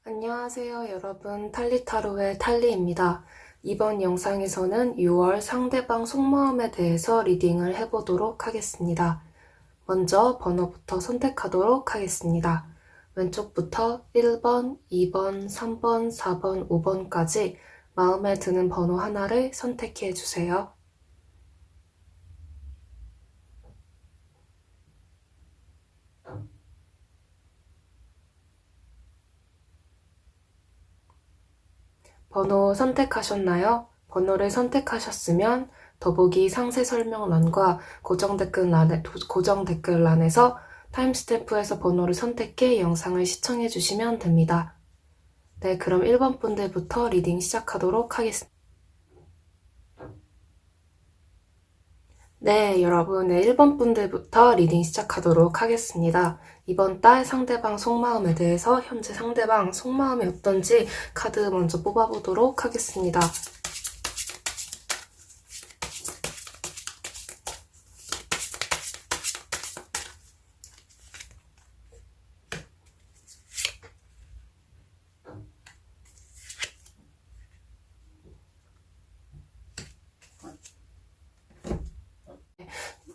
안녕하세요, 여러분. 탈리타로의 탈리입니다. 이번 영상에서는 6월 상대방 속마음에 대해서 리딩을 해보도록 하겠습니다. 먼저 번호부터 선택하도록 하겠습니다. 왼쪽부터 1번, 2번, 3번, 4번, 5번까지 마음에 드는 번호 하나를 선택해 주세요. 번호 선택하셨나요? 번호를 선택하셨으면 더보기 상세 설명란과 고정 댓글란에서 타임스탬프에서 번호를 선택해 영상을 시청해 주시면 됩니다. 네, 그럼 1번 분들부터 리딩 시작하도록 하겠습니다. 네, 여러분, 1번 분들부터 리딩 시작하도록 하겠습니다. 이번 달 상대방 속마음에 대해서 현재 상대방 속마음이 어떤지 카드 먼저 뽑아보도록 하겠습니다.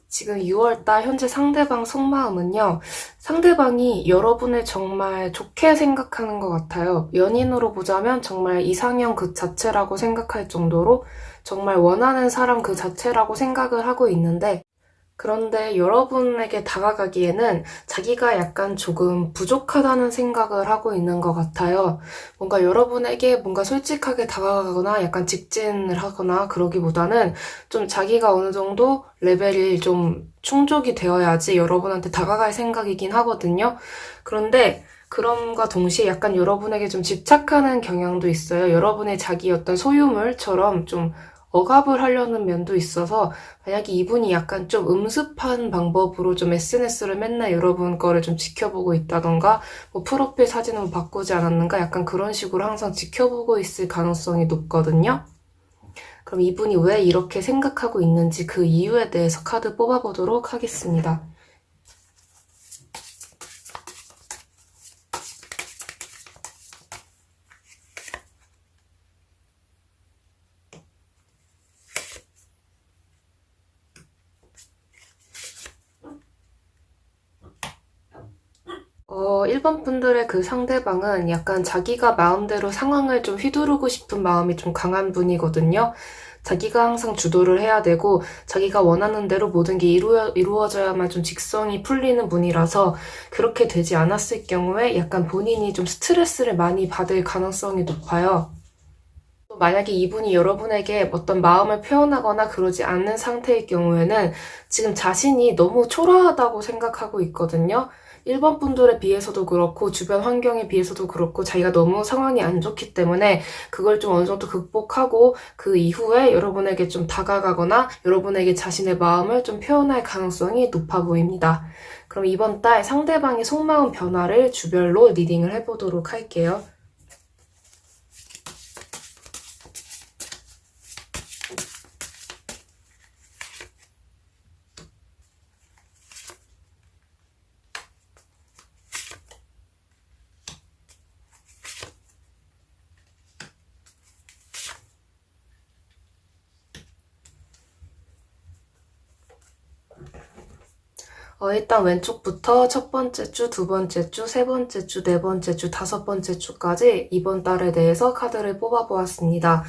지금 6월달 현재 상대방 속마음은요, 상대방이 여러분을 정말 좋게 생각하는 것 같아요. 연인으로 보자면 정말 이상형 그 자체라고 생각할 정도로 정말 원하는 사람 그 자체라고 생각을 하고 있는데, 그런데 여러분에게 다가가기에는 자기가 약간 조금 부족하다는 생각을 하고 있는 것 같아요. 뭔가 여러분에게 뭔가 솔직하게 다가가거나 약간 직진을 하거나 그러기보다는 좀 자기가 어느 정도 레벨이 좀 충족이 되어야지 여러분한테 다가갈 생각이긴 하거든요. 그런데 그럼과 동시에 약간 여러분에게 좀 집착하는 경향도 있어요. 여러분의 자기 어떤 소유물처럼 좀 억압을 하려는 면도 있어서 만약에 이분이 약간 좀 음습한 방법으로 좀 SNS를 맨날 여러분 거를 좀 지켜보고 있다던가 뭐 프로필 사진은 바꾸지 않았는가 약간 그런 식으로 항상 지켜보고 있을 가능성이 높거든요. 그럼 이분이 왜 이렇게 생각하고 있는지 그 이유에 대해서 카드 뽑아보도록 하겠습니다. 일 번 분들의 그 상대방은 약간 자기가 마음대로 상황을 좀 휘두르고 싶은 마음이 좀 강한 분이거든요. 자기가 항상 주도를 해야 되고 자기가 원하는 대로 모든 게 이루어져야만 좀 직성이 풀리는 분이라서 그렇게 되지 않았을 경우에 약간 본인이 좀 스트레스를 많이 받을 가능성이 높아요. 또 만약에 이분이 여러분에게 어떤 마음을 표현하거나 그러지 않는 상태일 경우에는 지금 자신이 너무 초라하다고 생각하고 있거든요. 1번 분들에 비해서도 그렇고 주변 환경에 비해서도 그렇고 자기가 너무 상황이 안 좋기 때문에 그걸 좀 어느 정도 극복하고 그 이후에 여러분에게 좀 다가가거나 여러분에게 자신의 마음을 좀 표현할 가능성이 높아 보입니다. 그럼 이번 달 상대방의 속마음 변화를 주별로 리딩을 해보도록 할게요. 일단 왼쪽부터 첫 번째 주, 두 번째 주, 세 번째 주, 네 번째 주, 다섯 번째 주까지 이번 달에 대해서 카드를 뽑아보았습니다.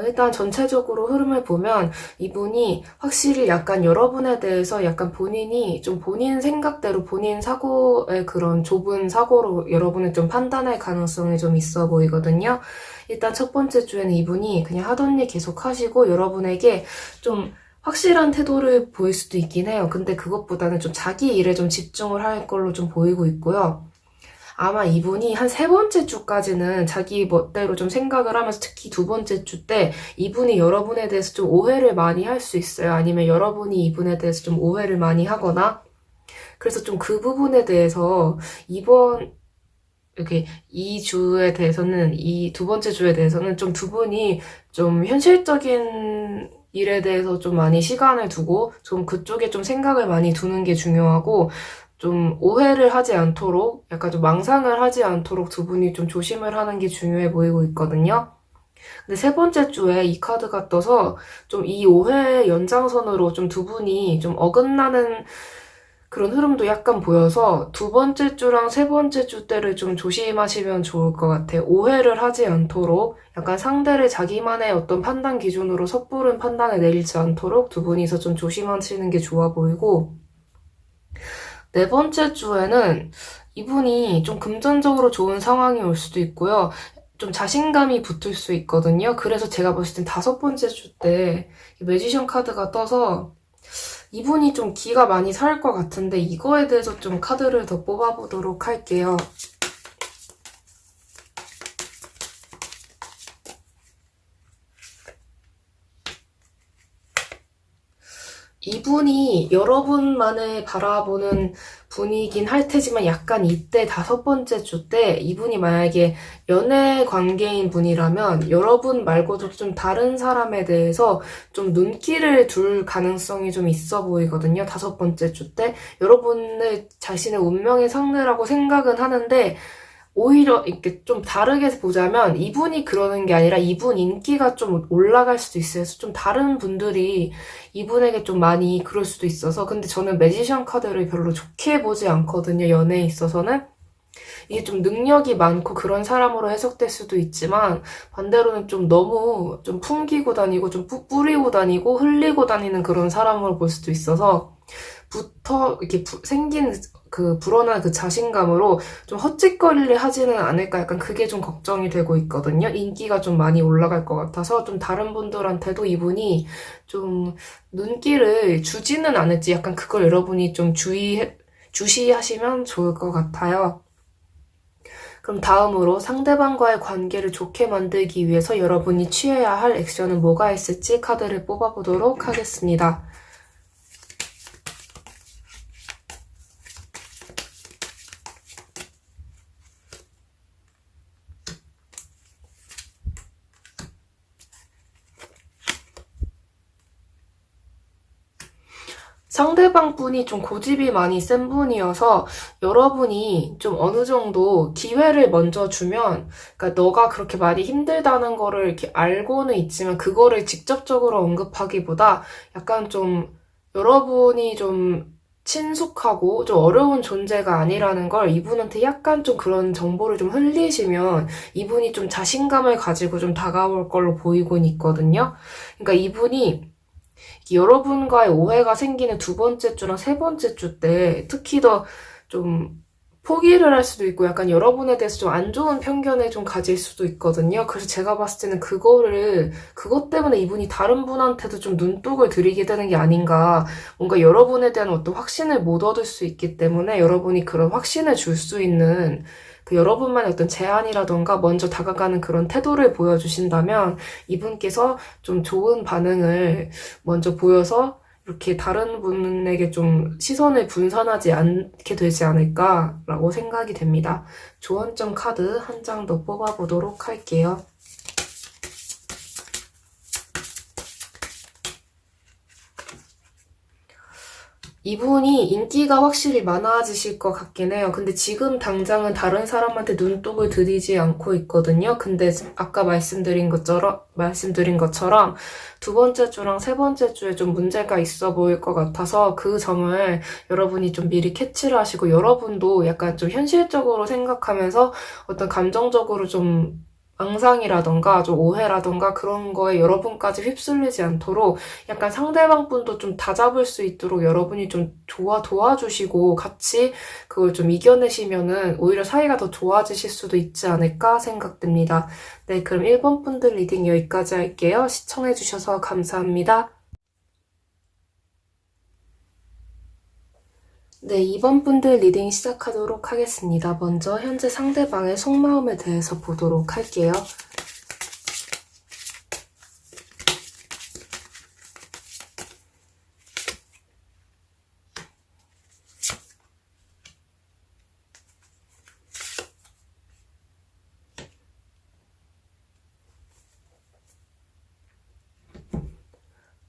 일단 전체적으로 흐름을 보면 이분이 확실히 약간 여러분에 대해서 약간 본인이 좀 본인 생각대로 본인 사고의 그런 좁은 사고로 여러분을 좀 판단할 가능성이 좀 있어 보이거든요. 일단 첫 번째 주에는 이분이 그냥 하던 일 계속 하시고 여러분에게 좀 확실한 태도를 보일 수도 있긴 해요. 근데 그것보다는 좀 자기 일에 좀 집중을 할 걸로 좀 보이고 있고요. 아마 이분이 한 세 번째 주까지는 자기 멋대로 좀 생각을 하면서 특히 두 번째 주 때 이분이 여러분에 대해서 좀 오해를 많이 할 수 있어요. 아니면 여러분이 이분에 대해서 좀 오해를 많이 하거나 그래서 좀 그 부분에 대해서 이번 이렇게 이 주에 대해서는 이 두 번째 주에 대해서는 좀 두 분이 좀 현실적인 일에 대해서 좀 많이 시간을 두고 좀 그쪽에 좀 생각을 많이 두는 게 중요하고 좀 오해를 하지 않도록, 약간 좀 망상을 하지 않도록 두 분이 좀 조심을 하는 게 중요해 보이고 있거든요. 근데 세 번째 주에 이 카드가 떠서 좀 이 오해의 연장선으로 좀 두 분이 좀 어긋나는 그런 흐름도 약간 보여서 두 번째 주랑 세 번째 주 때를 좀 조심하시면 좋을 것 같아요. 오해를 하지 않도록 약간 상대를 자기만의 어떤 판단 기준으로 섣부른 판단을 내리지 않도록 두 분이서 좀 조심하시는 게 좋아 보이고, 네 번째 주에는 이분이 좀 금전적으로 좋은 상황이 올 수도 있고요. 좀 자신감이 붙을 수 있거든요. 그래서 제가 봤을 땐 다섯 번째 주 때 매지션 카드가 떠서 이분이 좀 기가 많이 살 것 같은데, 이거에 대해서 좀 카드를 더 뽑아보도록 할게요. 이분이 여러분만을 바라보는 분이긴 할 테지만 약간 이때 다섯 번째 주 때 이분이 만약에 연애 관계인 분이라면 여러분 말고도 좀 다른 사람에 대해서 좀 눈길을 둘 가능성이 좀 있어 보이거든요. 다섯 번째 주 때 여러분을 자신의 운명의 상대라고 생각은 하는데, 오히려 이렇게 좀 다르게 보자면 이분이 그러는 게 아니라 이분 인기가 좀 올라갈 수도 있어요. 그래서 좀 다른 분들이 이분에게 좀 많이 그럴 수도 있어서, 근데 저는 매지션 카드를 별로 좋게 보지 않거든요. 연애에 있어서는. 이게 좀 능력이 많고 그런 사람으로 해석될 수도 있지만, 반대로는 좀 너무 좀 풍기고 다니고 좀 뿌리고 다니고 흘리고 다니는 그런 사람으로 볼 수도 있어서, 이렇게 생긴 그 불어난 그 자신감으로 좀 헛짓거리를 하지는 않을까, 약간 그게 좀 걱정이 되고 있거든요. 인기가 좀 많이 올라갈 것 같아서 좀 다른 분들한테도 이분이 좀 눈길을 주지는 않을지, 약간 그걸 여러분이 좀 주시하시면 좋을 것 같아요. 그럼 다음으로 상대방과의 관계를 좋게 만들기 위해서 여러분이 취해야 할 액션은 뭐가 있을지 카드를 뽑아보도록 하겠습니다. 상대방 분이 좀 고집이 많이 센 분이어서 여러분이 좀 어느 정도 기회를 먼저 주면, 그러니까 너가 그렇게 많이 힘들다는 거를 이렇게 알고는 있지만 그거를 직접적으로 언급하기보다 약간 좀 여러분이 좀 친숙하고 좀 어려운 존재가 아니라는 걸 이분한테 약간 좀 그런 정보를 좀 흘리시면 이분이 좀 자신감을 가지고 좀 다가올 걸로 보이곤 있거든요. 그러니까 이분이 여러분과의 오해가 생기는 두 번째 주랑 세 번째 주 때 특히 더 좀 포기를 할 수도 있고 약간 여러분에 대해서 좀 안 좋은 편견을 좀 가질 수도 있거든요. 그래서 제가 봤을 때는 그것 때문에 이분이 다른 분한테도 좀 눈독을 들이게 되는 게 아닌가. 뭔가 여러분에 대한 어떤 확신을 못 얻을 수 있기 때문에 여러분이 그런 확신을 줄 수 있는 그 여러분만의 어떤 제안이라던가 먼저 다가가는 그런 태도를 보여주신다면 이분께서 좀 좋은 반응을 먼저 보여서 이렇게 다른 분에게 좀 시선을 분산하지 않게 되지 않을까라고 생각이 됩니다. 조언점 카드 한 장 더 뽑아보도록 할게요. 이분이 인기가 확실히 많아지실 것 같긴 해요. 근데 지금 당장은 다른 사람한테 눈독을 들이지 않고 있거든요. 근데 아까 말씀드린 것처럼 두 번째 주랑 세 번째 주에 좀 문제가 있어 보일 것 같아서 그 점을 여러분이 좀 미리 캐치를 하시고, 여러분도 약간 좀 현실적으로 생각하면서 어떤 감정적으로 좀 앙상이라던가 좀 오해라던가 그런 거에 여러분까지 휩쓸리지 않도록 약간 상대방 분도 좀 다잡을 수 있도록 여러분이 좀 도와주시고 같이 그걸 좀 이겨내시면은 오히려 사이가 더 좋아지실 수도 있지 않을까 생각됩니다. 네, 그럼 1번 분들 리딩 여기까지 할게요. 시청해주셔서 감사합니다. 네, 2번 분들 리딩 시작하도록 하겠습니다. 먼저 현재 상대방의 속마음에 대해서 보도록 할게요.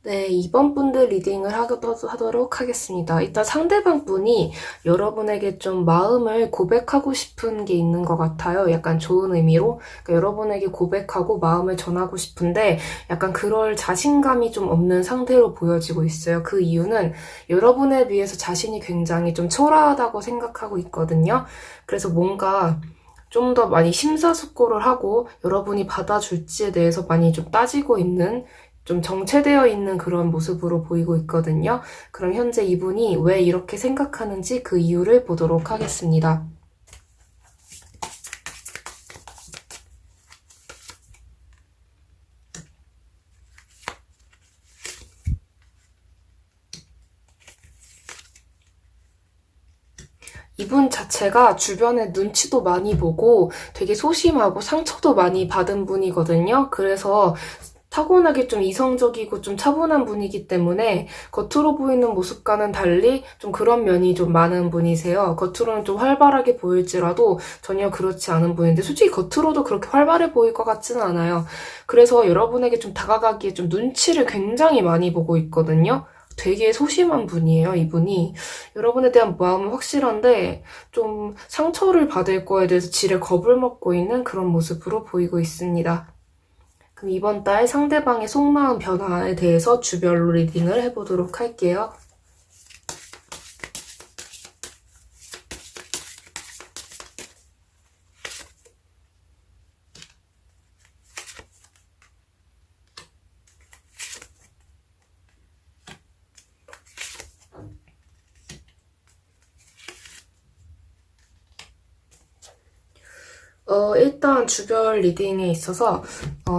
네, 이번 분들 리딩을 하도록 하겠습니다. 일단 상대방 분이 여러분에게 좀 마음을 고백하고 싶은 게 있는 것 같아요. 약간 좋은 의미로. 그러니까 여러분에게 고백하고 마음을 전하고 싶은데 약간 그럴 자신감이 좀 없는 상태로 보여지고 있어요. 그 이유는 여러분에 비해서 자신이 굉장히 좀 초라하다고 생각하고 있거든요. 그래서 뭔가 좀 더 많이 심사숙고를 하고 여러분이 받아줄지에 대해서 많이 좀 따지고 있는 좀 정체되어 있는 그런 모습으로 보이고 있거든요. 그럼 현재 이분이 왜 이렇게 생각하는지 그 이유를 보도록 하겠습니다. 이분 자체가 주변에 눈치도 많이 보고 되게 소심하고 상처도 많이 받은 분이거든요. 그래서 타고나게 좀 이성적이고 좀 차분한 분이기 때문에 겉으로 보이는 모습과는 달리 좀 그런 면이 좀 많은 분이세요. 겉으로는 좀 활발하게 보일지라도 전혀 그렇지 않은 분인데 솔직히 겉으로도 그렇게 활발해 보일 것 같지는 않아요. 그래서 여러분에게 좀 다가가기에 좀 눈치를 굉장히 많이 보고 있거든요. 되게 소심한 분이에요, 이분이. 여러분에 대한 마음은 확실한데 좀 상처를 받을 거에 대해서 지레 겁을 먹고 있는 그런 모습으로 보이고 있습니다. 그럼 이번 달 상대방의 속마음 변화에 대해서 주별로 리딩을 해보도록 할게요. 일단 주별 리딩에 있어서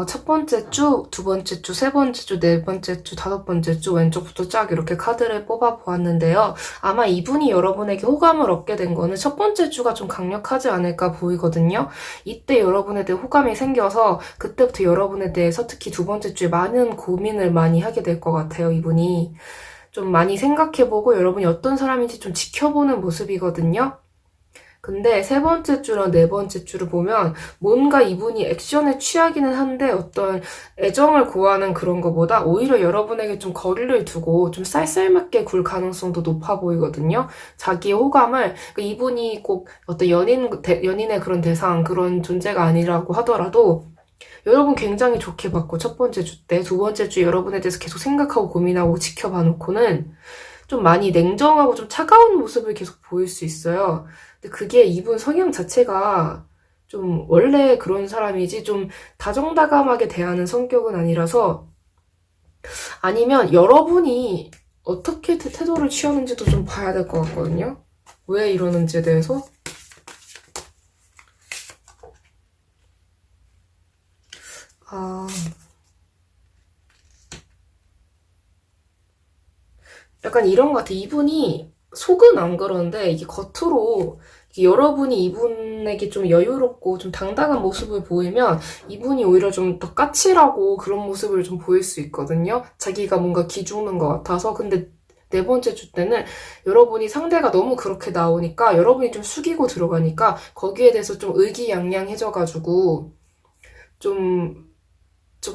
첫 번째 주, 두 번째 주, 세 번째 주, 네 번째 주, 다섯 번째 주 왼쪽부터 쫙 이렇게 카드를 뽑아보았는데요. 아마 이분이 여러분에게 호감을 얻게 된 거는 첫 번째 주가 좀 강력하지 않을까 보이거든요. 이때 여러분에 대해 호감이 생겨서 그때부터 여러분에 대해서 특히 두 번째 주에 많은 고민을 많이 하게 될 것 같아요, 이분이. 좀 많이 생각해보고 여러분이 어떤 사람인지 좀 지켜보는 모습이거든요. 근데 세 번째 주랑 네 번째 주를 보면 뭔가 이분이 액션에 취하기는 한데 어떤 애정을 구하는 그런 거보다 오히려 여러분에게 좀 거리를 두고 좀 쌀쌀맞게 굴 가능성도 높아 보이거든요. 자기의 호감을 그러니까 이분이 꼭 어떤 연인의 그런 대상 그런 존재가 아니라고 하더라도 여러분 굉장히 좋게 봤고 첫 번째 주 때, 두 번째 주 여러분에 대해서 계속 생각하고 고민하고 지켜봐 놓고는 좀 많이 냉정하고 좀 차가운 모습을 계속 보일 수 있어요. 근데 그게 이분 성향 자체가 좀 원래 그런 사람이지 좀 다정다감하게 대하는 성격은 아니라서 아니면 여러분이 어떻게 태도를 취하는지도 좀 봐야 될 것 같거든요. 왜 이러는지에 대해서. 아, 약간 이런 것 같아. 이분이 속은 안 그러는데 이게 겉으로 이게 여러분이 이분에게 좀 여유롭고 좀 당당한 모습을 보이면 이분이 오히려 좀 더 까칠하고 그런 모습을 좀 보일 수 있거든요. 자기가 뭔가 기죽는 것 같아서. 근데 네 번째 주 때는 여러분이 상대가 너무 그렇게 나오니까 여러분이 좀 숙이고 들어가니까 거기에 대해서 좀 의기양양해져가지고 좀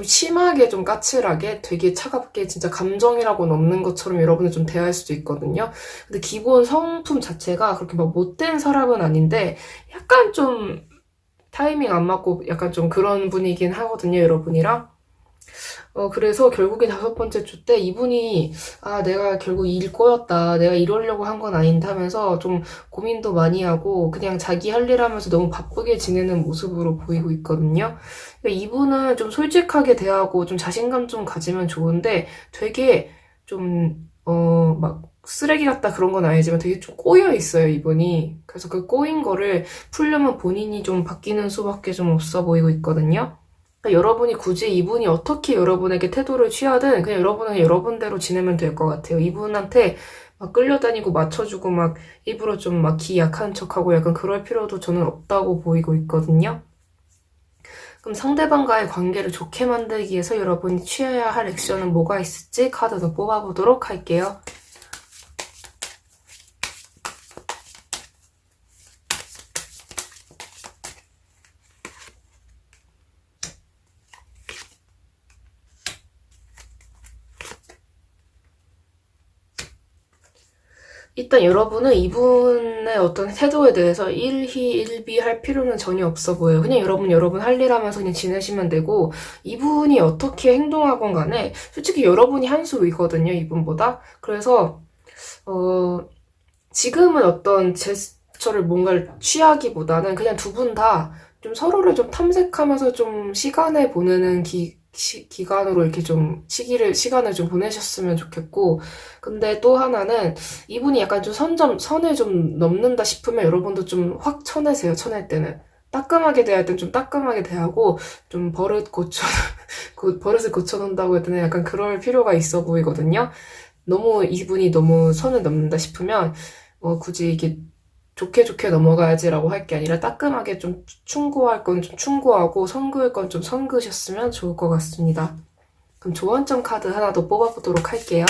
심하게 좀 까칠하게 되게 차갑게 진짜 감정이라고는 없는 것처럼 여러분을 좀 대할 수도 있거든요. 근데 기본 성품 자체가 그렇게 막 못된 사람은 아닌데 약간 좀 타이밍 안 맞고 약간 좀 그런 분이긴 하거든요, 여러분이랑. 그래서 결국에 다섯 번째 주 때 이분이, 아, 내가 결국 일 꼬였다. 내가 이러려고 한 건 아닌데 하면서 좀 고민도 많이 하고 그냥 자기 할 일 하면서 너무 바쁘게 지내는 모습으로 보이고 있거든요. 그러니까 이분은 좀 솔직하게 대하고 좀 자신감 좀 가지면 좋은데 되게 좀, 막 쓰레기 같다 그런 건 아니지만 되게 좀 꼬여 있어요, 이분이. 그래서 그 꼬인 거를 풀려면 본인이 좀 바뀌는 수밖에 좀 없어 보이고 있거든요. 그러니까 여러분이 굳이 이분이 어떻게 여러분에게 태도를 취하든 그냥 여러분은 여러분대로 지내면 될 것 같아요. 이분한테 막 끌려다니고 맞춰주고 막 일부러 좀 막 기 약한 척하고 약간 그럴 필요도 저는 없다고 보이고 있거든요. 그럼 상대방과의 관계를 좋게 만들기 위해서 여러분이 취해야 할 액션은 뭐가 있을지 카드 더 뽑아보도록 할게요. 일단 여러분은 이분의 어떤 태도에 대해서 일희일비할 필요는 전혀 없어 보여요. 그냥 여러분 할 일 하면서 그냥 지내시면 되고, 이분이 어떻게 행동하건 간에 솔직히 여러분이 한 수 위거든요, 이분보다. 그래서 지금은 어떤 제스처를 뭔가를 취하기보다는 그냥 두 분 다 좀 서로를 좀 탐색하면서 좀 시간을 보내는 기간으로 이렇게 좀 시간을 좀 보내셨으면 좋겠고, 근데 또 하나는 이분이 약간 좀 선을 좀 넘는다 싶으면 여러분도 좀 확 쳐내세요, 쳐낼 때는. 따끔하게 대할 땐 좀 따끔하게 대하고, 좀 버릇을 고쳐놓는다고 해야 되나? 약간 그럴 필요가 있어 보이거든요. 이분이 너무 선을 넘는다 싶으면, 굳이 이게 좋게 넘어가야지라고 할 게 아니라 따끔하게 좀 충고할 건 좀 충고하고 선 그을 건 좀 선 그으셨으면 좋을 것 같습니다. 그럼 조언점 카드 하나 더 뽑아보도록 할게요.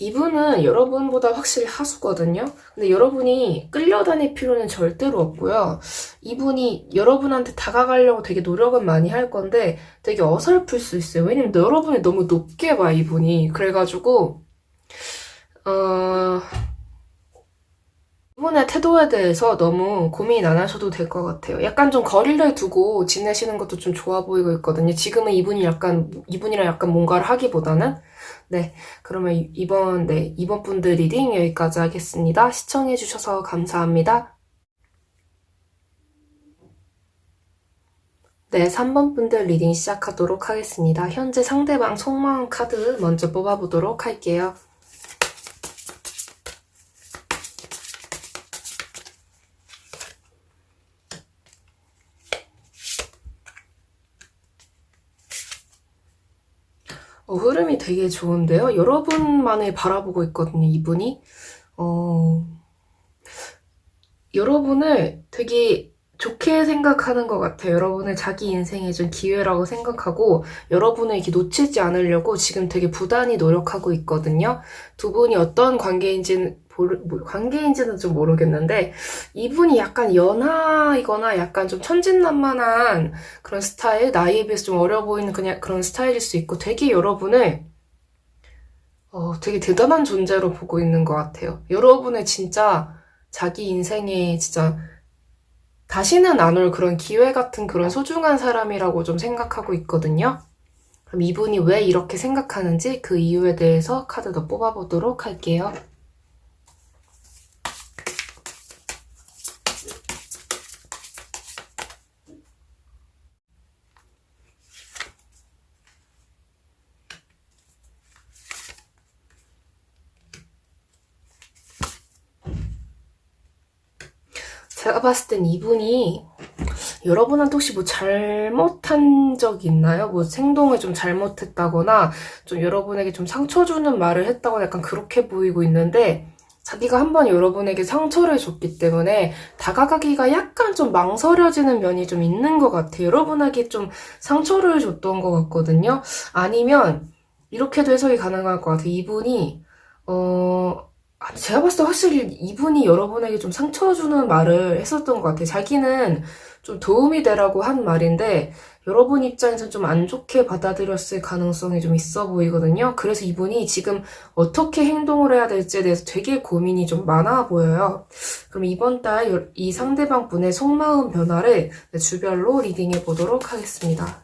이분은 여러분보다 확실히 하수거든요. 근데 여러분이 끌려다닐 필요는 절대로 없고요. 이분이 여러분한테 다가가려고 되게 노력은 많이 할 건데 되게 어설플 수 있어요. 왜냐면 여러분이 너무 높게 봐, 이분이. 그래가지고 이분의 태도에 대해서 너무 고민 안 하셔도 될 것 같아요. 약간 좀 거리를 두고 지내시는 것도 좀 좋아 보이고 있거든요. 지금은 이분이랑 약간 뭔가를 하기보다는. 네. 그러면 이번 분들 리딩 여기까지 하겠습니다. 시청해주셔서 감사합니다. 네, 3번 분들 리딩 시작하도록 하겠습니다. 현재 상대방 속마음 카드 먼저 뽑아보도록 할게요. 흐름이 되게 좋은데요. 여러분만을 바라보고 있거든요, 이분이. 여러분을 되게 좋게 생각하는 것 같아요. 여러분을 자기 인생의 좀 기회라고 생각하고 여러분을 이렇게 놓치지 않으려고 지금 되게 부단히 노력하고 있거든요. 두 분이 어떤 관계인지는 좀 모르겠는데 이분이 약간 연하이거나 약간 좀 천진난만한 그런 스타일, 나이에 비해서 좀 어려 보이는 그냥 그런 스타일일 수 있고 되게 여러분을 되게 대단한 존재로 보고 있는 것 같아요. 여러분을 진짜 자기 인생에 진짜 다시는 안 올 그런 기회 같은 그런 소중한 사람이라고 좀 생각하고 있거든요. 그럼 이분이 왜 이렇게 생각하는지 그 이유에 대해서 카드 더 뽑아보도록 할게요. 제가 봤을 땐 이분이 여러분한테 혹시 뭐 잘못한 적 있나요? 뭐 행동을 좀 잘못했다거나 좀 여러분에게 좀 상처 주는 말을 했다거나 약간 그렇게 보이고 있는데 자기가 한번 여러분에게 상처를 줬기 때문에 다가가기가 약간 좀 망설여지는 면이 좀 있는 것 같아요. 여러분에게 좀 상처를 줬던 것 같거든요. 아니면 이렇게도 해석이 가능할 것 같아요. 이분이 제가 봤을 때 확실히 이분이 여러분에게 좀 상처 주는 말을 했었던 것 같아요. 자기는 좀 도움이 되라고 한 말인데 여러분 입장에서 좀 안 좋게 받아들였을 가능성이 좀 있어 보이거든요. 그래서 이분이 지금 어떻게 행동을 해야 될지에 대해서 되게 고민이 좀 많아 보여요. 그럼 이번 달 이 상대방 분의 속마음 변화를 주별로 리딩해 보도록 하겠습니다.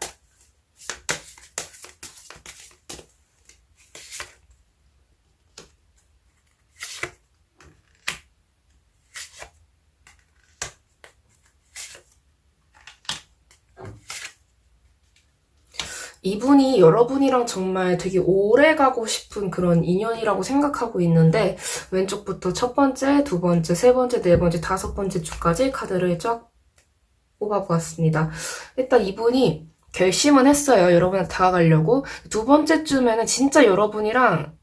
이분이 여러분이랑 정말 되게 오래 가고 싶은 그런 인연이라고 생각하고 있는데 왼쪽부터 첫 번째, 두 번째, 세 번째, 네 번째, 다섯 번째 주까지 카드를 쫙 뽑아보았습니다. 일단 이분이 결심은 했어요. 여러분한테 다가가려고. 두 번째쯤에는 진짜 여러분이랑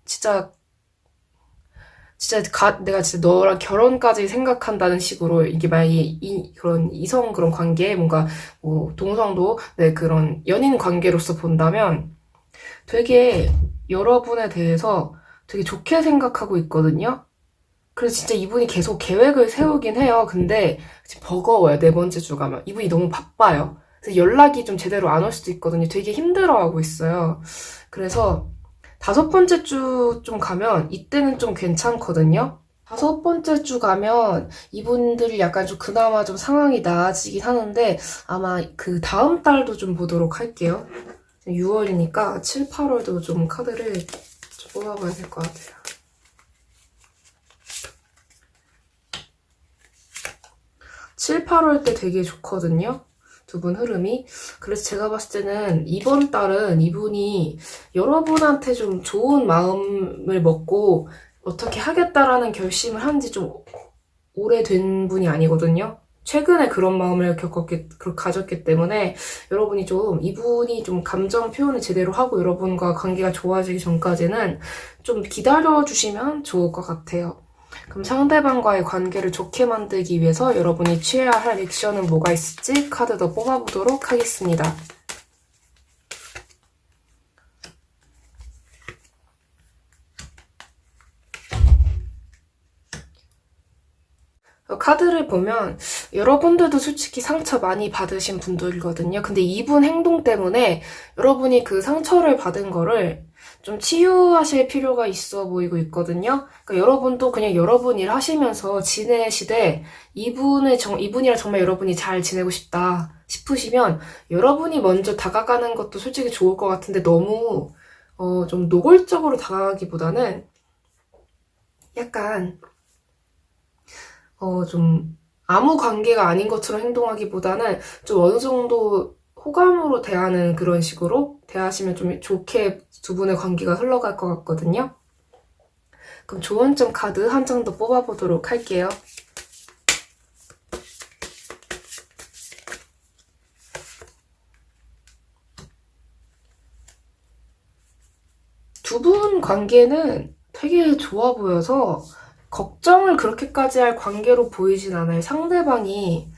내가 진짜 너랑 결혼까지 생각한다는 식으로 이게 만약에 그런 이성 그런 관계 뭔가 뭐 동성도 네 그런 연인 관계로서 본다면 되게 여러분에 대해서 되게 좋게 생각하고 있거든요. 그래서 진짜 이분이 계속 계획을 세우긴 해요. 근데 버거워요. 네 번째 주 가면. 이분이 너무 바빠요. 그래서 연락이 좀 제대로 안 올 수도 있거든요. 되게 힘들어하고 있어요. 그래서 다섯 번째 주 좀 가면 이때는 좀 괜찮거든요. 다섯 번째 주 가면 이분들이 약간 좀 그나마 좀 상황이 나아지긴 하는데 아마 그 다음 달도 좀 보도록 할게요. 6월이니까 7, 8월도 좀 카드를 좀 뽑아봐야 될 것 같아요. 7, 8월 때 되게 좋거든요. 두 분 흐름이. 그래서 제가 봤을 때는 이번 달은 이분이 여러분한테 좀 좋은 마음을 먹고 어떻게 하겠다라는 결심을 한 지 좀 오래된 분이 아니거든요. 최근에 그런 마음을 가졌기 때문에 여러분이 좀, 이분이 좀 감정 표현을 제대로 하고 여러분과 관계가 좋아지기 전까지는 좀 기다려주시면 좋을 것 같아요. 그럼 상대방과의 관계를 좋게 만들기 위해서 여러분이 취해야 할 액션은 뭐가 있을지 카드 더 뽑아보도록 하겠습니다. 카드를 보면 여러분들도 솔직히 상처 많이 받으신 분들이거든요. 근데 이분 행동 때문에 여러분이 그 상처를 받은 거를 좀 치유하실 필요가 있어 보이고 있거든요. 그러니까 여러분도 그냥 여러분 일 하시면서 지내시되 이분이랑 정말 여러분이 잘 지내고 싶다 싶으시면 여러분이 먼저 다가가는 것도 솔직히 좋을 것 같은데 너무 좀 노골적으로 다가가기보다는 약간 좀 아무 관계가 아닌 것처럼 행동하기보다는 좀 어느 정도 호감으로 대하는 그런 식으로 대하시면 좀 좋게 두 분의 관계가 흘러갈 것 같거든요. 그럼 좋은 점 카드 한 장 더 뽑아보도록 할게요. 두 분 관계는 되게 좋아 보여서 걱정을 그렇게까지 할 관계로 보이진 않아요. 상대방이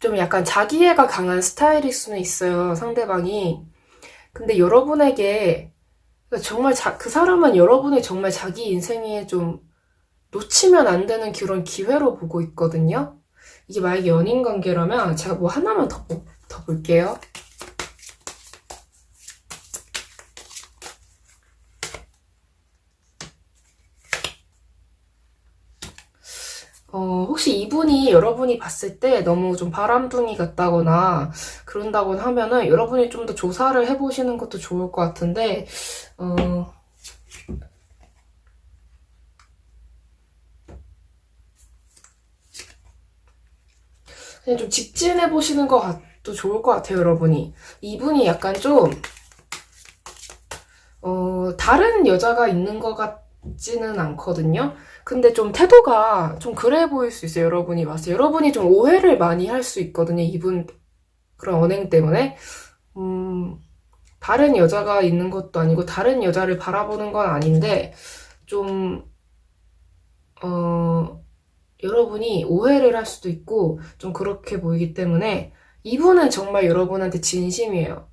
좀 약간 자기애가 강한 스타일일 수는 있어요, 상대방이. 근데 여러분에게 그러니까 정말 그 사람은 여러분이 정말 자기 인생에 좀 놓치면 안 되는 그런 기회로 보고 있거든요. 이게 만약에 연인 관계라면 제가 뭐 하나만 더 볼게요. 혹시 이분이 여러분이 봤을 때 너무 좀 바람둥이 같다거나 그런다거나 하면은 여러분이 좀 더 조사를 해보시는 것도 좋을 것 같은데, 그냥 좀 직진해보시는 것도 좋을 것 같아요, 여러분이. 이분이 약간 좀, 다른 여자가 있는 것 같지는 않거든요? 근데 좀 태도가 좀 그래 보일 수 있어요, 여러분이 봤을 때. 여러분이 좀 오해를 많이 할 수 있거든요, 이분 그런 언행 때문에. 음, 다른 여자가 있는 것도 아니고, 다른 여자를 바라보는 건 아닌데, 좀, 어, 여러분이 오해를 할 수도 있고, 좀 그렇게 보이기 때문에, 이분은 정말 여러분한테 진심이에요.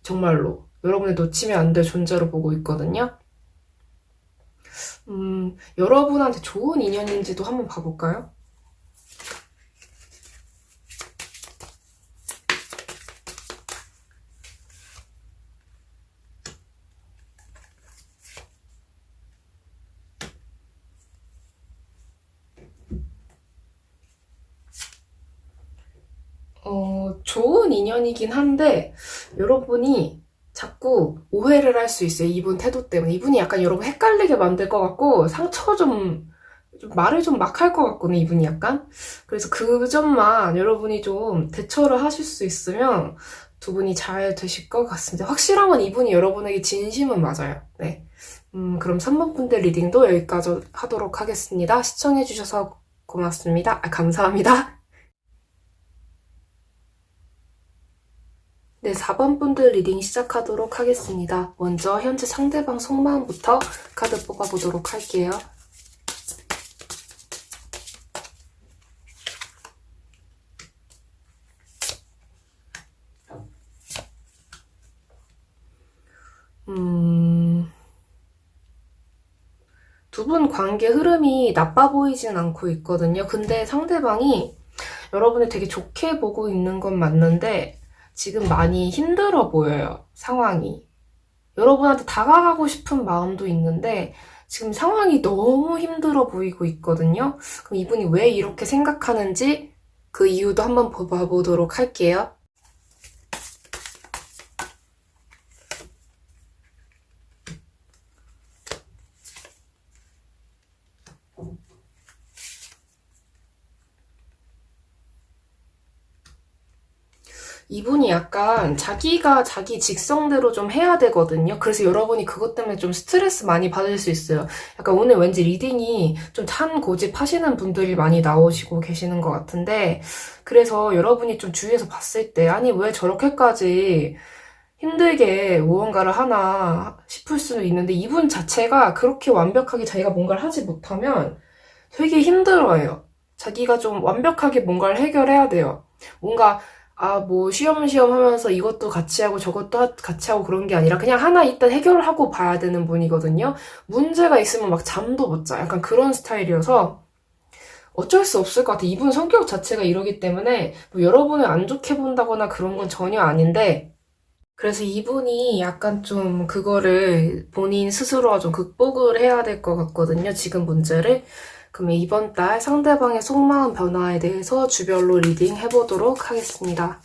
정말로. 여러분이 놓치면 안 될 존재로 보고 있거든요. 여러분한테 좋은 인연인지도 한번 봐볼까요? 좋은 인연이긴 한데, 여러분이 자꾸 오해를 할 수 있어요. 이분 태도 때문에. 이분이 약간 여러분 헷갈리게 만들 것 같고, 상처 좀 말을 좀 막 할 것 같거든요, 이분이 약간. 그래서 그 점만 여러분이 좀 대처를 하실 수 있으면 두 분이 잘 되실 것 같습니다. 확실한 건 이분이 여러분에게 진심은 맞아요. 네. 그럼 3번 분들 리딩도 여기까지 하도록 하겠습니다. 시청해주셔서 고맙습니다. 감사합니다. 네, 4번 분들 리딩 시작하도록 하겠습니다. 먼저 현재 상대방 속마음부터 카드 뽑아보도록 할게요. 두 두 분 관계 흐름이 나빠 보이진 않고 있거든요. 근데 상대방이 여러분을 되게 좋게 보고 있는 건 맞는데 지금 많이 힘들어 보여요, 상황이. 여러분한테 다가가고 싶은 마음도 있는데 지금 상황이 너무 힘들어 보이고 있거든요. 그럼 이분이 왜 이렇게 생각하는지 그 이유도 한번 봐보도록 할게요. 이분이 약간 자기가 자기 직성대로 좀 해야 되거든요. 그래서 여러분이 그것 때문에 좀 스트레스 많이 받을 수 있어요. 약간 오늘 왠지 리딩이 좀 찬 고집 하시는 분들이 많이 나오시고 계시는 것 같은데, 그래서 여러분이 좀 주위에서 봤을 때, 아니, 왜 저렇게까지 힘들게 무언가를 하나 싶을 수도 있는데, 이분 자체가 그렇게 완벽하게 자기가 뭔가를 하지 못하면 되게 힘들어해요. 자기가 좀 완벽하게 뭔가를 해결해야 돼요. 뭔가 뭐 쉬엄쉬엄 하면서 이것도 같이 하고 저것도 같이 하고 그런 게 아니라 그냥 하나 일단 해결을 하고 봐야 되는 분이거든요. 문제가 있으면 막 잠도 못 자. 약간 그런 스타일이어서 어쩔 수 없을 것 같아요. 이분 성격 자체가 이러기 때문에 뭐 여러분을 안 좋게 본다거나 그런 건 전혀 아닌데, 그래서 이분이 약간 좀 그거를 본인 스스로가 좀 극복을 해야 될 것 같거든요. 지금 문제를. 그러면 이번 달 상대방의 속마음 변화에 대해서 주별로 리딩 해보도록 하겠습니다.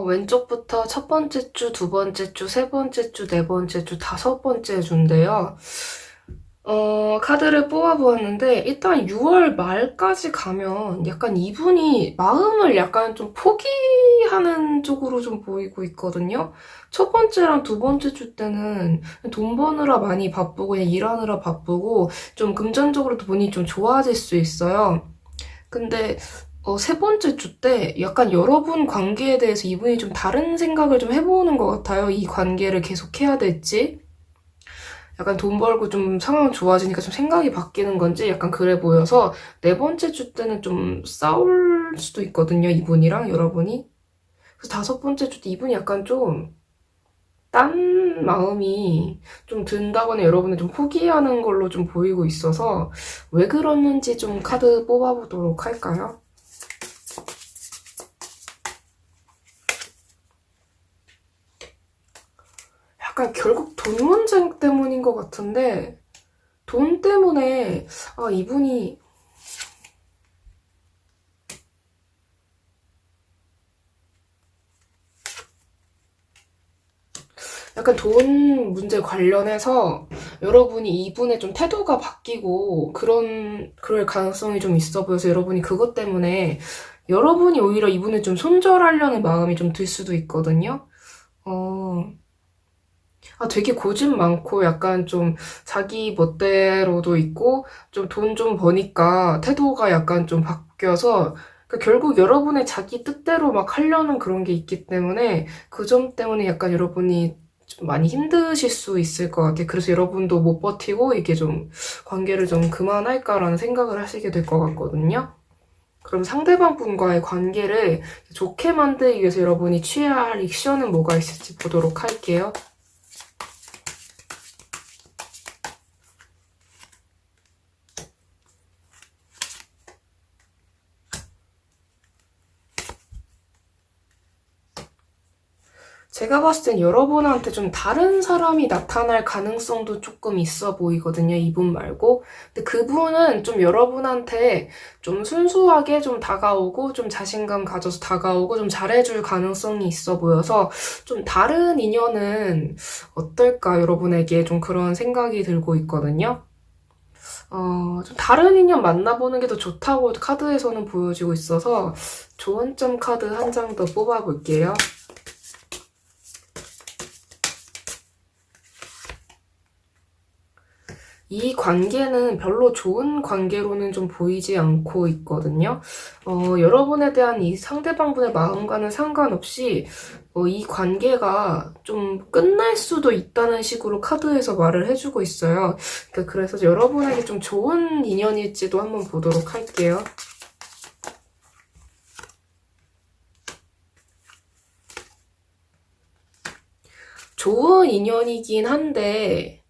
왼쪽부터 첫 번째 주, 두 번째 주, 세 번째 주, 네 번째 주, 다섯 번째 주인데요. 카드를 뽑아보았는데, 일단 6월 말까지 가면 약간 이분이 마음을 약간 좀 포기하는 쪽으로 좀 보이고 있거든요. 첫 번째랑 두 번째 주 때는 돈 버느라 많이 바쁘고, 그냥 일하느라 바쁘고, 좀 금전적으로도 본인이 좀 좋아질 수 있어요. 근데, 세 번째 주 때 약간 여러분 관계에 대해서 이분이 좀 다른 생각을 좀 해보는 것 같아요. 이 관계를 계속 해야 될지. 약간 돈 벌고 좀 상황 좋아지니까 좀 생각이 바뀌는 건지 약간 그래 보여서 네 번째 주 때는 좀 싸울 수도 있거든요, 이분이랑 여러분이. 그래서 다섯 번째 주 때 이분이 약간 좀 딴 마음이 좀 든다거나 여러분을 좀 포기하는 걸로 좀 보이고 있어서 왜 그러는지 좀 카드 뽑아보도록 할까요? 약간 결국 돈 문제 때문인 것 같은데, 돈 때문에 이분이 약간 돈 문제 관련해서 여러분이 이분의 좀 태도가 바뀌고 그럴 가능성이 좀 있어 보여서 여러분이 그것 때문에 여러분이 오히려 이분을 좀 손절하려는 마음이 좀 들 수도 있거든요. 어, 되게 고집 많고 약간 좀 자기 멋대로도 있고 좀 돈 좀 버니까 태도가 약간 좀 바뀌어서 그러니까 결국 여러분의 자기 뜻대로 막 하려는 그런 게 있기 때문에 그 점 때문에 약간 여러분이 좀 많이 힘드실 수 있을 것 같아요. 그래서 여러분도 못 버티고 이게 좀 관계를 좀 그만할까라는 생각을 하시게 될 것 같거든요. 그럼 상대방 분과의 관계를 좋게 만들기 위해서 여러분이 취해야 할 액션은 뭐가 있을지 보도록 할게요. 제가 봤을 땐 여러분한테 좀 다른 사람이 나타날 가능성도 조금 있어 보이거든요, 이분 말고. 근데 그분은 좀 여러분한테 좀 순수하게 좀 다가오고, 좀 자신감 가져서 다가오고, 좀 잘해줄 가능성이 있어 보여서, 좀 다른 인연은 어떨까, 여러분에게 좀 그런 생각이 들고 있거든요. 좀 다른 인연 만나보는 게 더 좋다고 카드에서는 보여지고 있어서, 조언점 카드 한 장 더 뽑아볼게요. 이 관계는 별로 좋은 관계로는 좀 보이지 않고 있거든요. 여러분에 대한 이 상대방분의 마음과는 상관없이 이 관계가 좀 끝날 수도 있다는 식으로 카드에서 말을 해주고 있어요. 그래서 여러분에게 좀 좋은 인연일지도 한번 보도록 할게요. 좋은 인연이긴 한데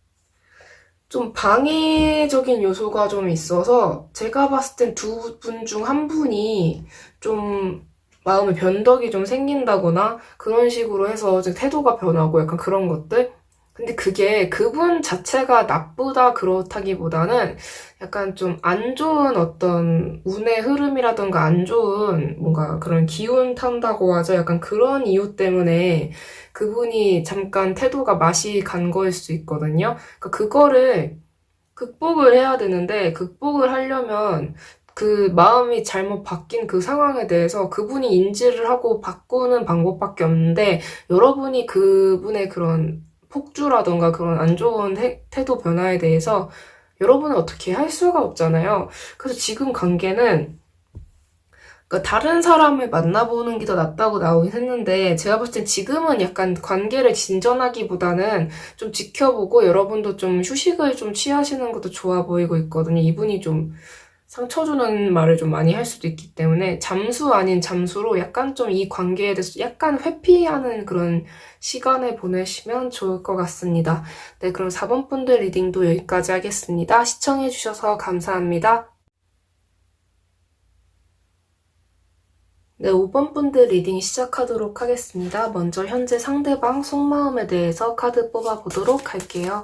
좀 방해적인 요소가 좀 있어서 제가 봤을 땐 두 분 중 한 분이 좀 마음의 변덕이 좀 생긴다거나 그런 식으로 해서 좀 태도가 변하고 약간 그런 것들? 근데 그게 그분 자체가 나쁘다 그렇다기보다는 약간 좀 안 좋은 어떤 운의 흐름이라던가 안 좋은 뭔가 그런 기운 탄다고 하죠. 약간 그런 이유 때문에 그분이 잠깐 태도가 맛이 간 거일 수 있거든요. 그러니까 그거를 극복을 해야 되는데 극복을 하려면 그 마음이 잘못 바뀐 그 상황에 대해서 그분이 인지를 하고 바꾸는 방법밖에 없는데 여러분이 그분의 그런 폭주라던가 그런 안 좋은 태도 변화에 대해서 여러분은 어떻게 할 수가 없잖아요. 그래서 지금 관계는 그러니까 다른 사람을 만나보는 게 더 낫다고 나오긴 했는데 제가 봤을 땐 지금은 약간 관계를 진전하기보다는 좀 지켜보고 여러분도 좀 휴식을 좀 취하시는 것도 좋아 보이고 있거든요. 이분이 좀 상처 주는 말을 좀 많이 할 수도 있기 때문에 잠수 아닌 잠수로 약간 좀 이 관계에 대해서 약간 회피하는 그런 시간을 보내시면 좋을 것 같습니다. 네, 그럼 4번 분들 리딩도 여기까지 하겠습니다. 시청해주셔서 감사합니다. 네, 5번 분들 리딩 시작하도록 하겠습니다. 먼저 현재 상대방 속마음에 대해서 카드 뽑아보도록 할게요.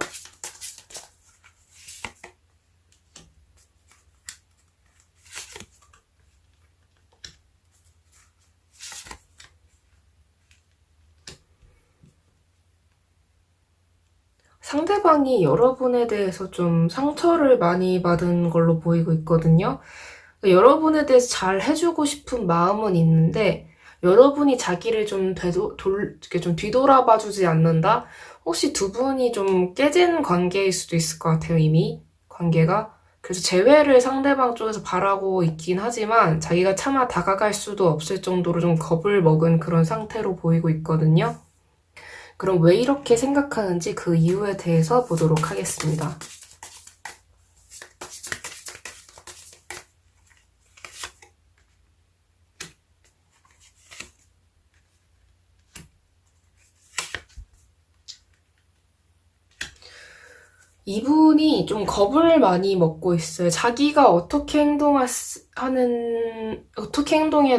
상대방이 여러분에 대해서 좀 상처를 많이 받은 걸로 보이고 있거든요. 여러분에 대해서 잘 해주고 싶은 마음은 있는데 여러분이 자기를 좀 이렇게 좀 뒤돌아봐 주지 않는다? 혹시 두 분이 좀 깨진 관계일 수도 있을 것 같아요, 이미. 관계가. 그래서 재회를 상대방 쪽에서 바라고 있긴 하지만 자기가 차마 다가갈 수도 없을 정도로 좀 겁을 먹은 그런 상태로 보이고 있거든요. 그럼 왜 이렇게 생각하는지 그 이유에 대해서 보도록 하겠습니다. 이분이 좀 겁을 많이 먹고 있어요. 자기가 어떻게 행동해야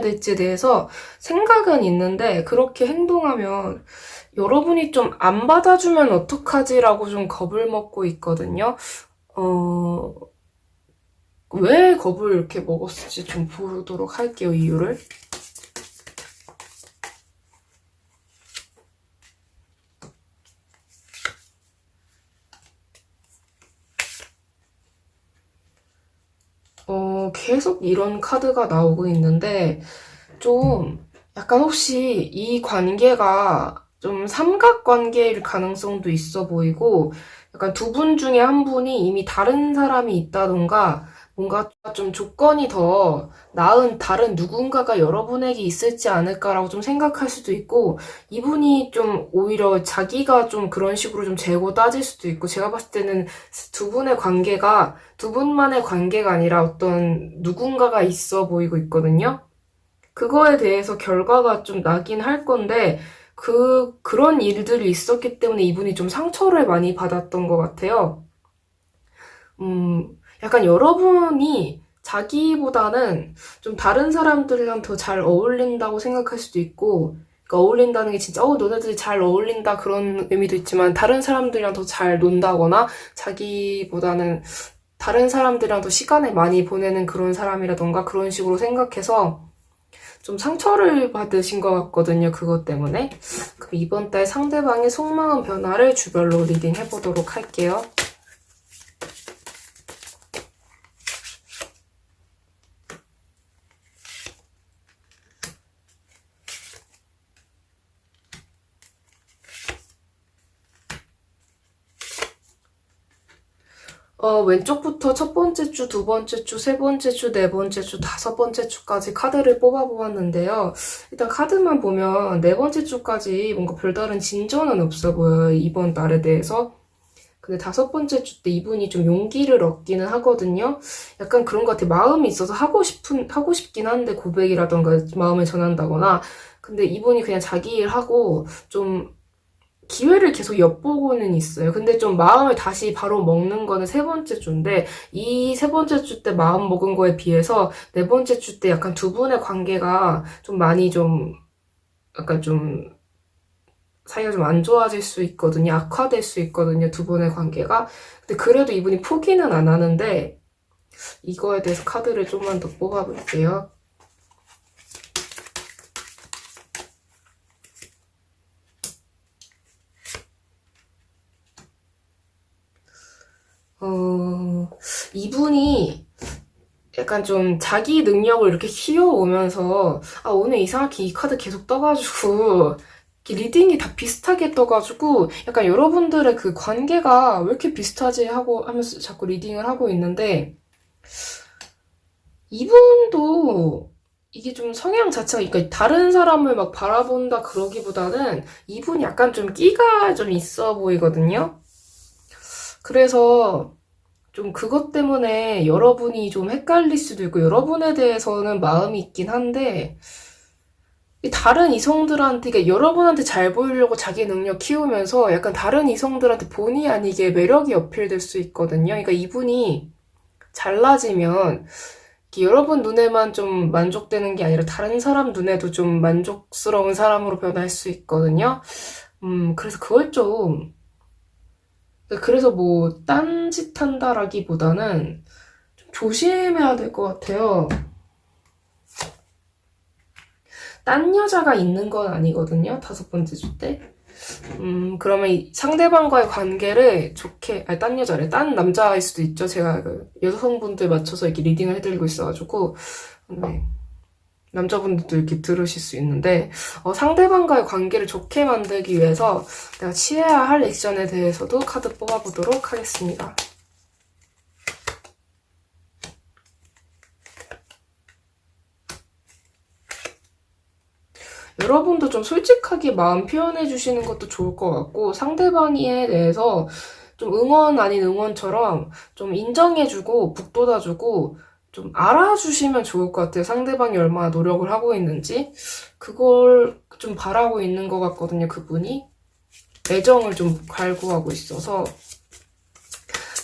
될지에 대해서 생각은 있는데, 그렇게 행동하면 여러분이 좀 안 받아주면 어떡하지라고 좀 겁을 먹고 있거든요. 어, 왜 겁을 이렇게 먹었을지 좀 보도록 할게요, 이유를. 계속 이런 카드가 나오고 있는데, 좀 약간 혹시 이 관계가 좀 삼각관계일 가능성도 있어 보이고 약간 두 분 중에 한 분이 이미 다른 사람이 있다던가 뭔가 좀 조건이 더 나은 다른 누군가가 여러분에게 있을지 않을까라고 좀 생각할 수도 있고 이분이 좀 오히려 자기가 좀 그런 식으로 좀 재고 따질 수도 있고 제가 봤을 때는 두 분의 관계가 두 분만의 관계가 아니라 어떤 누군가가 있어 보이고 있거든요. 그거에 대해서 결과가 좀 나긴 할 건데, 그런 일들이 있었기 때문에 이분이 좀 상처를 많이 받았던 것 같아요. 약간 여러분이 자기보다는 좀 다른 사람들이랑 더 잘 어울린다고 생각할 수도 있고, 그러니까 어울린다는 게 진짜, 너네들이 잘 어울린다 그런 의미도 있지만, 다른 사람들이랑 더 잘 논다거나, 자기보다는 다른 사람들이랑 더 시간을 많이 보내는 그런 사람이라던가 그런 식으로 생각해서, 좀 상처를 받으신 것 같거든요. 그것 때문에. 그럼 이번 달 상대방의 속마음 변화를 주별로 리딩 해보도록 할게요. 왼쪽부터 첫 번째 주, 두 번째 주, 세 번째 주, 네 번째 주, 다섯 번째 주까지 카드를 뽑아보았는데요. 일단 카드만 보면 네 번째 주까지 뭔가 별다른 진전은 없어 보여요. 이번 달에 대해서. 근데 다섯 번째 주 때 이분이 좀 용기를 얻기는 하거든요. 약간 그런 것 같아. 마음이 있어서 하고 싶긴 한데 고백이라던가 마음을 전한다거나. 근데 이분이 그냥 자기 일 하고 좀 기회를 계속 엿보고는 있어요. 근데 좀 마음을 다시 바로 먹는 거는 세 번째 주인데, 이 세 번째 주 때 마음 먹은 거에 비해서 네 번째 주 때 약간 두 분의 관계가 좀 많이 좀, 약간 좀, 사이가 좀 안 좋아질 수 있거든요. 악화될 수 있거든요. 두 분의 관계가. 근데 그래도 이분이 포기는 안 하는데, 이거에 대해서 카드를 좀만 더 뽑아볼게요. 이분이 약간 좀 자기 능력을 이렇게 키워오면서, 오늘 이상하게 이 카드 계속 떠가지고, 이렇게 리딩이 다 비슷하게 떠가지고, 약간 여러분들의 그 관계가 왜 이렇게 비슷하지 하고 하면서 자꾸 리딩을 하고 있는데, 이분도 이게 좀 성향 자체가, 그러니까 다른 사람을 막 바라본다 그러기보다는 이분이 약간 좀 끼가 좀 있어 보이거든요? 그래서, 좀 그것 때문에 여러분이 좀 헷갈릴 수도 있고, 여러분에 대해서는 마음이 있긴 한데, 다른 이성들한테, 그러니까 여러분한테 잘 보이려고 자기 능력 키우면서 약간 다른 이성들한테 본의 아니게 매력이 어필될 수 있거든요. 그러니까 이분이 잘나지면 여러분 눈에만 좀 만족되는 게 아니라 다른 사람 눈에도 좀 만족스러운 사람으로 변할 수 있거든요. 그래서 그걸 좀, 그래서 뭐, 딴짓한다라기보다는 좀 조심해야 될 것 같아요. 딴 여자가 있는 건 아니거든요. 다섯 번째 주 때. 그러면 이 상대방과의 관계를 좋게, 아니, 딴 여자래. 딴 남자일 수도 있죠. 제가 그 여성분들 맞춰서 이렇게 리딩을 해드리고 있어가지고. 네. 남자분들도 이렇게 들으실 수 있는데, 상대방과의 관계를 좋게 만들기 위해서 내가 취해야 할 액션에 대해서도 카드 뽑아보도록 하겠습니다. 여러분도 좀 솔직하게 마음 표현해 주시는 것도 좋을 것 같고, 상대방에 대해서 좀 응원 아닌 응원처럼 좀 인정해주고, 북돋아주고, 좀 알아주시면 좋을 것 같아요. 상대방이 얼마나 노력을 하고 있는지. 그걸 좀 바라고 있는 것 같거든요, 그분이. 애정을 좀 갈구하고 있어서.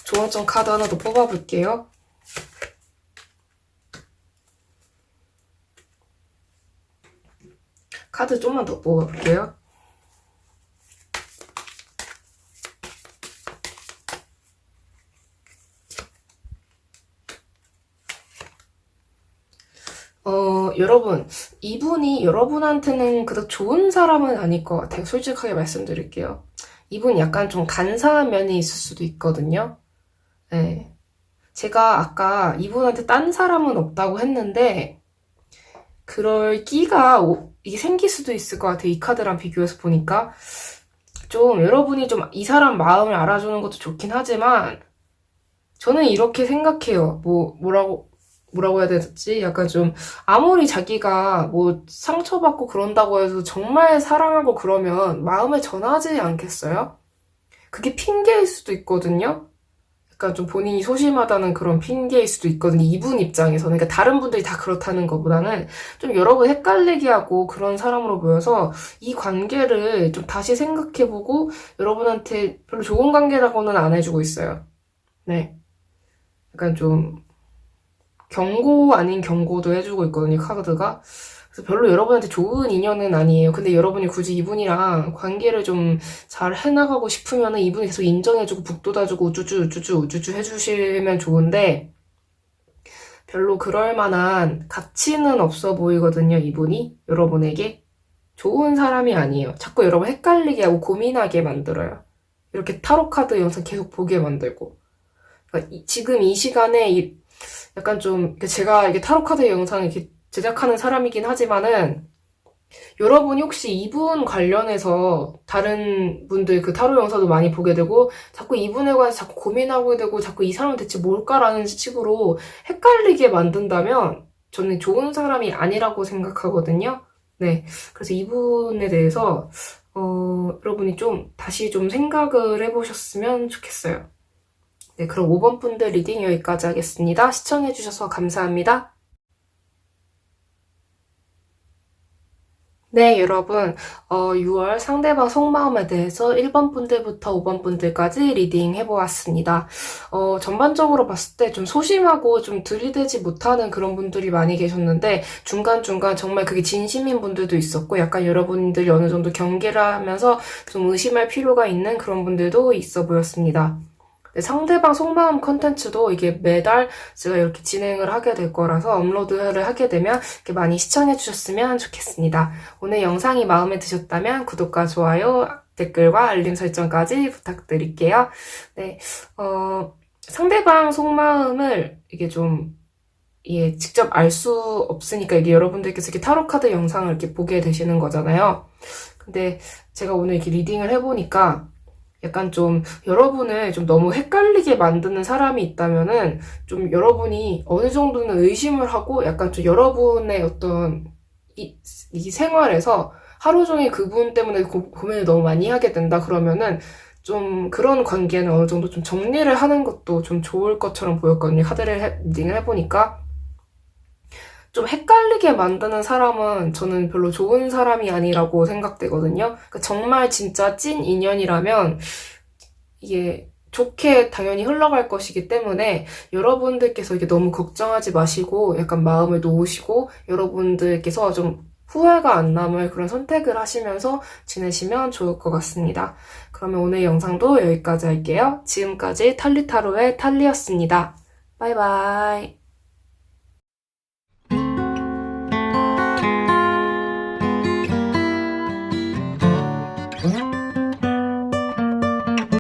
조언점 카드 하나 더 뽑아볼게요. 카드 좀만 더 뽑아볼게요. 여러분, 이분이 여러분한테는 그닥 좋은 사람은 아닐 것 같아요. 솔직하게 말씀드릴게요. 이분 약간 좀 간사한 면이 있을 수도 있거든요. 네. 제가 아까 이분한테 딴 사람은 없다고 했는데, 그럴 끼가 이게 생길 수도 있을 것 같아요. 이 카드랑 비교해서 보니까. 좀 여러분이 좀 이 사람 마음을 알아주는 것도 좋긴 하지만, 저는 이렇게 생각해요. 뭐라고 해야 되지? 약간 좀, 아무리 자기가 뭐 상처받고 그런다고 해도 정말 사랑하고 그러면 마음을 전하지 않겠어요? 그게 핑계일 수도 있거든요? 약간 좀 본인이 소심하다는 그런 핑계일 수도 있거든요. 이분 입장에서는. 그러니까 다른 분들이 다 그렇다는 것보다는 좀 여러분 헷갈리게 하고 그런 사람으로 보여서 이 관계를 좀 다시 생각해보고 여러분한테 별로 좋은 관계라고는 안 해주고 있어요. 네. 약간 좀 경고 아닌 경고도 해주고 있거든요, 카드가. 그래서 별로 여러분한테 좋은 인연은 아니에요. 근데 여러분이 굳이 이분이랑 관계를 좀 잘 해나가고 싶으면 이분이 계속 인정해주고 북돋아주고 우쭈쭈 해주시면 좋은데 별로 그럴 만한 가치는 없어 보이거든요, 이분이. 여러분에게. 좋은 사람이 아니에요. 자꾸 여러분 헷갈리게 하고 고민하게 만들어요. 이렇게 타로 카드 영상 계속 보게 만들고. 그러니까 지금 이 시간에 약간 좀 제가 이게 타로 카드 영상 이렇게 제작하는 사람이긴 하지만은 여러분이 혹시 이분 관련해서 다른 분들 그 타로 영상도 많이 보게 되고 자꾸 이분에 관해서 자꾸 고민하게 되고 자꾸 이 사람은 대체 뭘까라는 식으로 헷갈리게 만든다면 저는 좋은 사람이 아니라고 생각하거든요. 네. 그래서 이분에 대해서 여러분이 좀 다시 좀 생각을 해보셨으면 좋겠어요. 네, 그럼 5번 분들 리딩 여기까지 하겠습니다. 시청해주셔서 감사합니다. 네, 여러분, 6월 상대방 속마음에 대해서 1번 분들부터 5번 분들까지 리딩 해보았습니다. 전반적으로 봤을 때 좀 소심하고 좀 들이대지 못하는 그런 분들이 많이 계셨는데, 중간중간 정말 그게 진심인 분들도 있었고, 약간 여러분들이 어느 정도 경계를 하면서 좀 의심할 필요가 있는 그런 분들도 있어 보였습니다. 네, 상대방 속마음 컨텐츠도 이게 매달 제가 이렇게 진행을 하게 될 거라서 업로드를 하게 되면 이렇게 많이 시청해 주셨으면 좋겠습니다. 오늘 영상이 마음에 드셨다면 구독과 좋아요, 댓글과 알림 설정까지 부탁드릴게요. 네, 상대방 속마음을 이게 좀 직접 알 수 없으니까 이게 여러분들께서 이렇게 타로 카드 영상을 이렇게 보게 되시는 거잖아요. 근데 제가 오늘 이렇게 리딩을 해보니까 약간 좀 여러분을 좀 너무 헷갈리게 만드는 사람이 있다면은 좀 여러분이 어느 정도는 의심을 하고 약간 좀 여러분의 어떤 이 생활에서 하루 종일 그분 때문에 고민을 너무 많이 하게 된다 그러면은 좀 그런 관계는 어느 정도 좀 정리를 하는 것도 좀 좋을 것처럼 보였거든요. 카드를 리딩을 해보니까. 좀 헷갈리게 만드는 사람은 저는 별로 좋은 사람이 아니라고 생각되거든요. 그러니까 정말 진짜 찐 인연이라면 이게 좋게 당연히 흘러갈 것이기 때문에 여러분들께서 이게 너무 걱정하지 마시고 약간 마음을 놓으시고 여러분들께서 좀 후회가 안 남을 그런 선택을 하시면서 지내시면 좋을 것 같습니다. 그러면 오늘 영상도 여기까지 할게요. 지금까지 탈리타로의 탈리였습니다. 바이바이.